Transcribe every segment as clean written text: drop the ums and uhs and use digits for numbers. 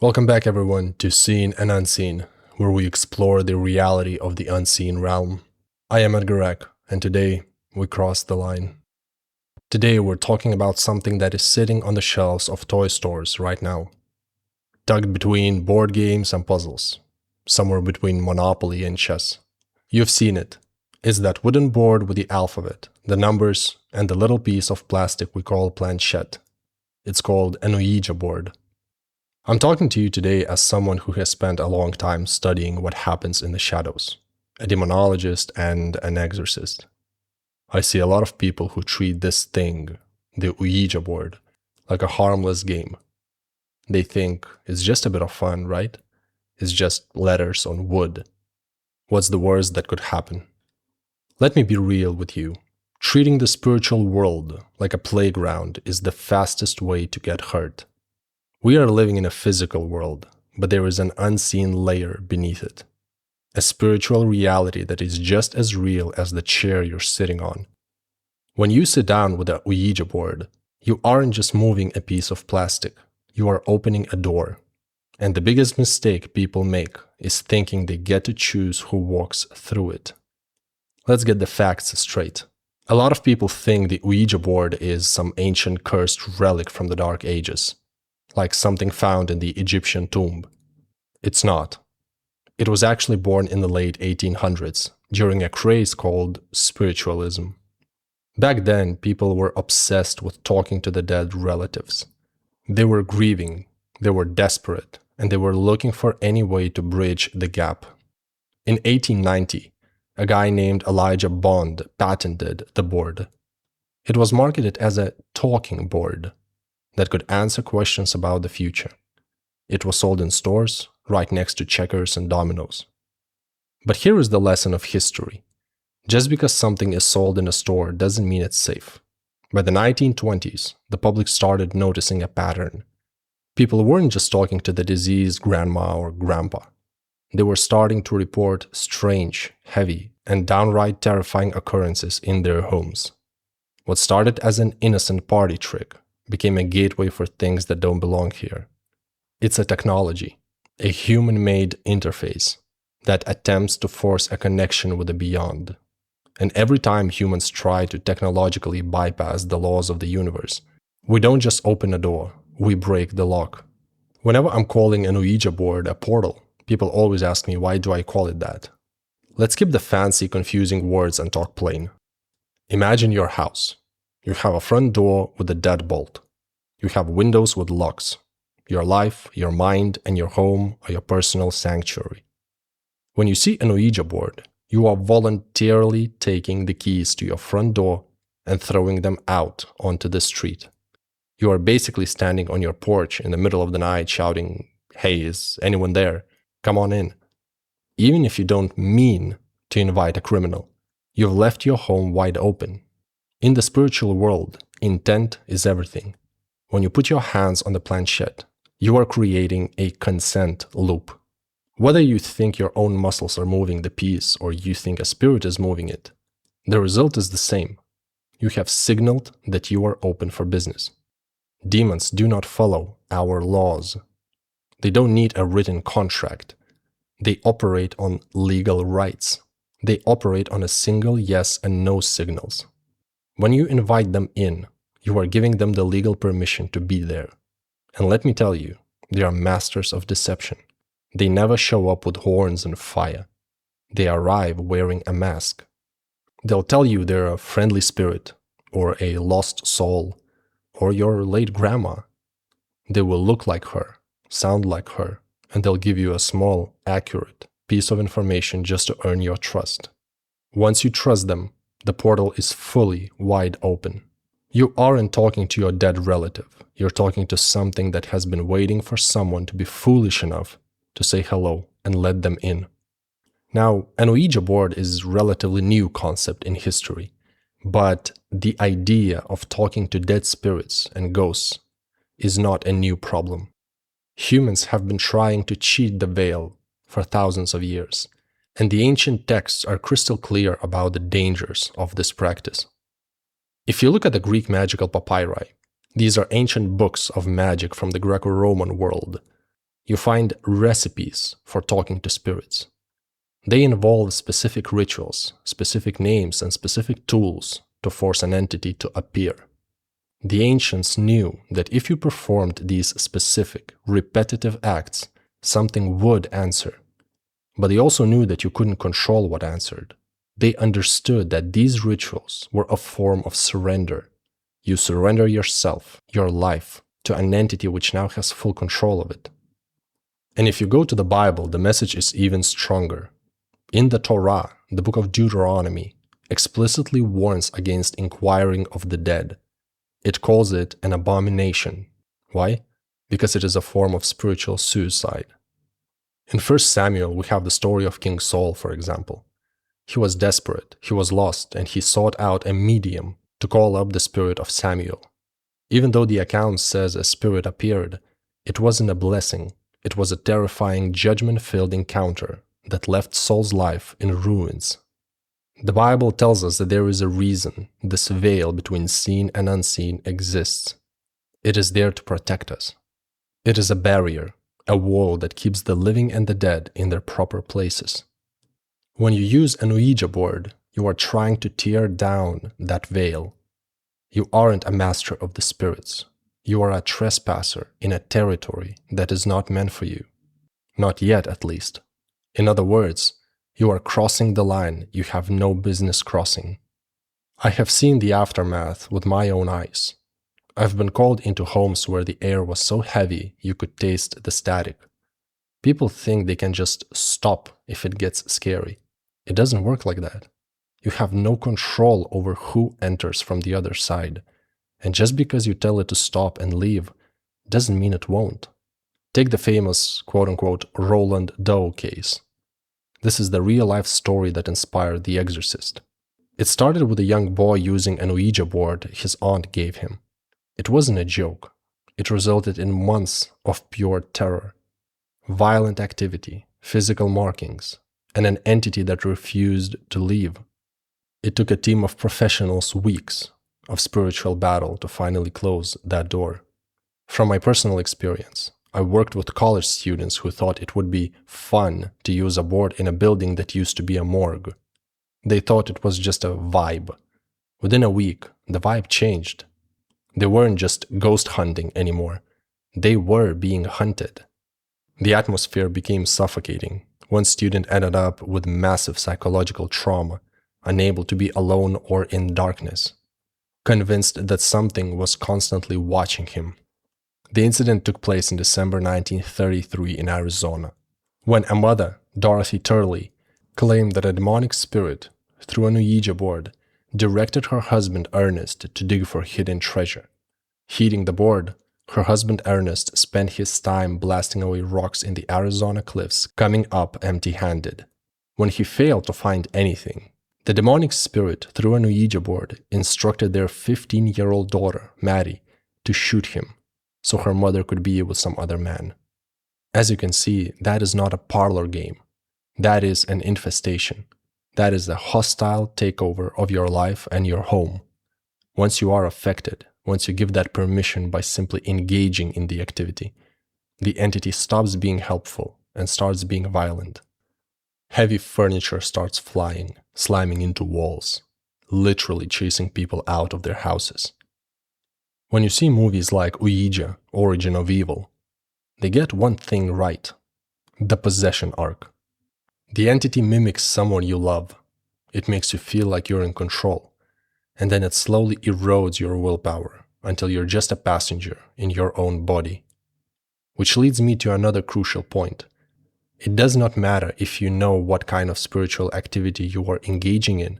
Welcome back, everyone, to Seen and Unseen, where we explore the reality of the unseen realm. I am Edgar Eck, and today we cross the line. Today we're talking about something that is sitting on the shelves of toy stores right now, tucked between board games and puzzles, somewhere between Monopoly and chess. You've seen it. It's that wooden board with the alphabet, the numbers, and the little piece of plastic we call planchette. It's called an Ouija board. I'm talking to you today as someone who has spent a long time studying what happens in the shadows, a demonologist and an exorcist. I see a lot of people who treat this thing, the Ouija board, like a harmless game. They think it's just a bit of fun, right? It's just letters on wood. What's the worst that could happen? Let me be real with you. Treating the spiritual world like a playground is the fastest way to get hurt. We are living in a physical world, but there is an unseen layer beneath it. A spiritual reality that is just as real as the chair you're sitting on. When you sit down with a Ouija board, you aren't just moving a piece of plastic, you are opening a door. And the biggest mistake people make is thinking they get to choose who walks through it. Let's get the facts straight. A lot of people think the Ouija board is some ancient cursed relic from the Dark Ages, like something found in the Egyptian tomb. It's not. It was actually born in the late 1800s, during a craze called spiritualism. Back then, people were obsessed with talking to the dead relatives. They were grieving, they were desperate, and they were looking for any way to bridge the gap. In 1890, a guy named Elijah Bond patented the board. It was marketed as a talking board that could answer questions about the future. It was sold in stores, right next to checkers and dominoes. But here is the lesson of history. Just because something is sold in a store doesn't mean it's safe. By the 1920s, the public started noticing a pattern. People weren't just talking to the diseased grandma or grandpa. They were starting to report strange, heavy, and downright terrifying occurrences in their homes. What started as an innocent party trick became a gateway for things that don't belong here. It's a technology, a human-made interface that attempts to force a connection with the beyond. And every time humans try to technologically bypass the laws of the universe, we don't just open a door, we break the lock. Whenever I'm calling an Ouija board a portal, people always ask me, why do I call it that? Let's skip the fancy, confusing words and talk plain. Imagine your house. You have a front door with a deadbolt. You have windows with locks. Your life, your mind, and your home are your personal sanctuary. When you see an Ouija board, you are voluntarily taking the keys to your front door and throwing them out onto the street. You are basically standing on your porch in the middle of the night shouting, "Hey, is anyone there? Come on in." Even if you don't mean to invite a criminal, you've left your home wide open. In the spiritual world, intent is everything. When you put your hands on the planchette, you are creating a consent loop. Whether you think your own muscles are moving the piece or you think a spirit is moving it, the result is the same. You have signaled that you are open for business. Demons do not follow our laws. They don't need a written contract. They operate on legal rights. They operate on a single yes and no signals. When you invite them in, you are giving them the legal permission to be there. And let me tell you, they are masters of deception. They never show up with horns and fire. They arrive wearing a mask. They'll tell you they're a friendly spirit, or a lost soul, or your late grandma. They will look like her, sound like her, and they'll give you a small, accurate piece of information just to earn your trust. Once you trust them, the portal is fully wide open. You aren't talking to your dead relative. You're talking to something that has been waiting for someone to be foolish enough to say hello and let them in. Now, an Ouija board is a relatively new concept in history, but the idea of talking to dead spirits and ghosts is not a new problem. Humans have been trying to cheat the veil for thousands of years, and the ancient texts are crystal clear about the dangers of this practice. If you look at the Greek magical papyri, these are ancient books of magic from the Greco-Roman world. you find recipes for talking to spirits. They involve specific rituals, specific names, and specific tools to force an entity to appear. The ancients knew that if you performed these specific, repetitive acts, something would answer. But they also knew that you couldn't control what answered. They understood that these rituals were a form of surrender. You surrender yourself, your life, to an entity which now has full control of it. And if you go to the Bible, the message is even stronger. In the Torah, the book of Deuteronomy explicitly warns against inquiring of the dead. It calls it an abomination. Why? Because it is a form of spiritual suicide. In 1 Samuel, we have the story of King Saul, for example. He was desperate, he was lost, and he sought out a medium to call up the spirit of Samuel. Even though the account says a spirit appeared, it wasn't a blessing, it was a terrifying, judgment-filled encounter that left Saul's life in ruins. The Bible tells us that there is a reason this veil between seen and unseen exists. It is there to protect us. It is a barrier, a wall that keeps the living and the dead in their proper places. When you use an Ouija board, you are trying to tear down that veil. You aren't a master of the spirits. You are a trespasser in a territory that is not meant for you. Not yet, at least. In other words, you are crossing the line you have no business crossing. I have seen the aftermath with my own eyes. I've been called into homes where the air was so heavy you could taste the static. People think they can just stop if it gets scary. It doesn't work like that. You have no control over who enters from the other side. And just because you tell it to stop and leave, doesn't mean it won't. Take the famous quote-unquote Roland Doe case. This is the real-life story that inspired The Exorcist. It started with a young boy using an Ouija board his aunt gave him. It wasn't a joke. It resulted in months of pure terror, violent activity, physical markings, and an entity that refused to leave. It took a team of professionals weeks of spiritual battle to finally close that door. From my personal experience, I worked with college students who thought it would be fun to use a board in a building that used to be a morgue. They thought it was just a vibe. Within a week, the vibe changed. They weren't just ghost hunting anymore. They were being hunted. The atmosphere became suffocating. One student ended up with massive psychological trauma, unable to be alone or in darkness, convinced that something was constantly watching him. The incident took place in December 1933 in Arizona, when a mother, Dorothy Turley, claimed that a demonic spirit, through an Ouija board, directed her husband Ernest to dig for hidden treasure. Heeding the board, her husband Ernest spent his time blasting away rocks in the Arizona cliffs, coming up empty-handed. When he failed to find anything, the demonic spirit, through an Ouija board, instructed their 15-year-old daughter, Maddie, to shoot him, so her mother could be with some other man. As you can see, that is not a parlor game. That is an infestation. That is a hostile takeover of your life and your home. Once you are affected, once you give that permission by simply engaging in the activity, the entity stops being helpful and starts being violent. Heavy furniture starts flying, slamming into walls, literally chasing people out of their houses. When you see movies like Ouija, Origin of Evil, they get one thing right: the possession arc. The entity mimics someone you love. It makes you feel like you're in control, and then it slowly erodes your willpower until you're just a passenger in your own body. Which leads me to another crucial point. It does not matter if you know what kind of spiritual activity you are engaging in,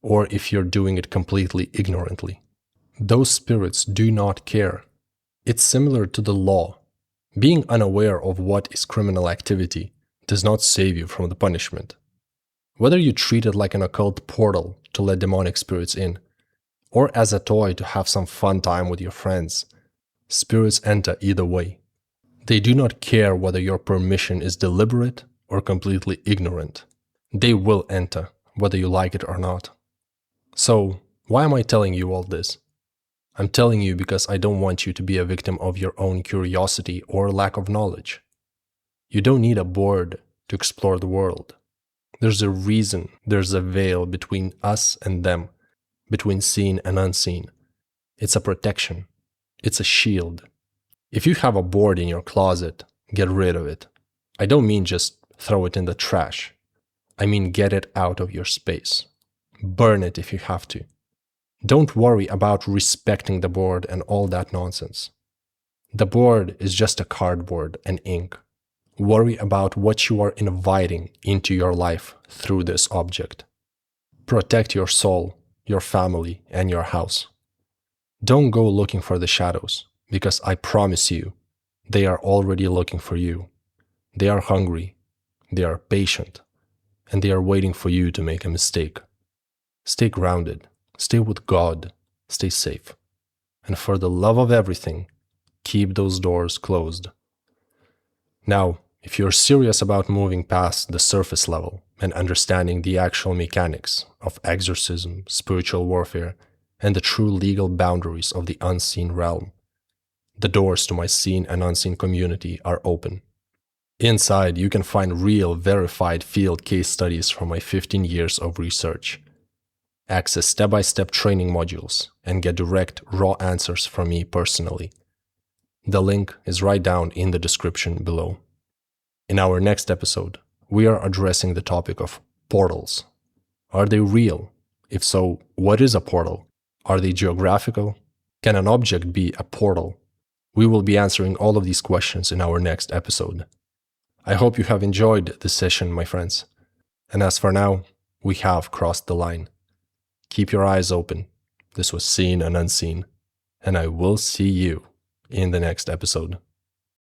or if you're doing it completely ignorantly. Those spirits do not care. It's similar to the law. Being unaware of what is criminal activity does not save you from the punishment. Whether you treat it like an occult portal to let demonic spirits in, or as a toy to have some fun time with your friends, spirits enter either way. They do not care whether your permission is deliberate or completely ignorant. They will enter, whether you like it or not. So, why am I telling you all this? I'm telling you because I don't want you to be a victim of your own curiosity or lack of knowledge. You don't need a board to explore the world. There's a reason there's a veil between us and them, between seen and unseen. It's a protection. It's a shield. If you have a board in your closet, get rid of it. I don't mean just throw it in the trash. I mean get it out of your space. Burn it if you have to. Don't worry about respecting the board and all that nonsense. The board is just a cardboard and ink. Worry about what you are inviting into your life through this object. Protect your soul, your family, and your house. Don't go looking for the shadows, because I promise you, they are already looking for you. They are hungry, they are patient, and they are waiting for you to make a mistake. Stay grounded, stay with God, stay safe. And for the love of everything, keep those doors closed. Now, if you're serious about moving past the surface level and understanding the actual mechanics of exorcism, spiritual warfare, and the true legal boundaries of the unseen realm, the doors to my seen and unseen community are open. Inside, you can find real, verified field case studies from my 15 years of research. Access step-by-step training modules and get direct, raw answers from me personally. The link is right down in the description below. In our next episode, we are addressing the topic of portals. Are they real? If so, what is a portal? Are they geographical? Can an object be a portal? We will be answering all of these questions in our next episode. I hope you have enjoyed this session, my friends. And as for now, we have crossed the line. Keep your eyes open. This was Seen and Unseen, and I will see you in the next episode.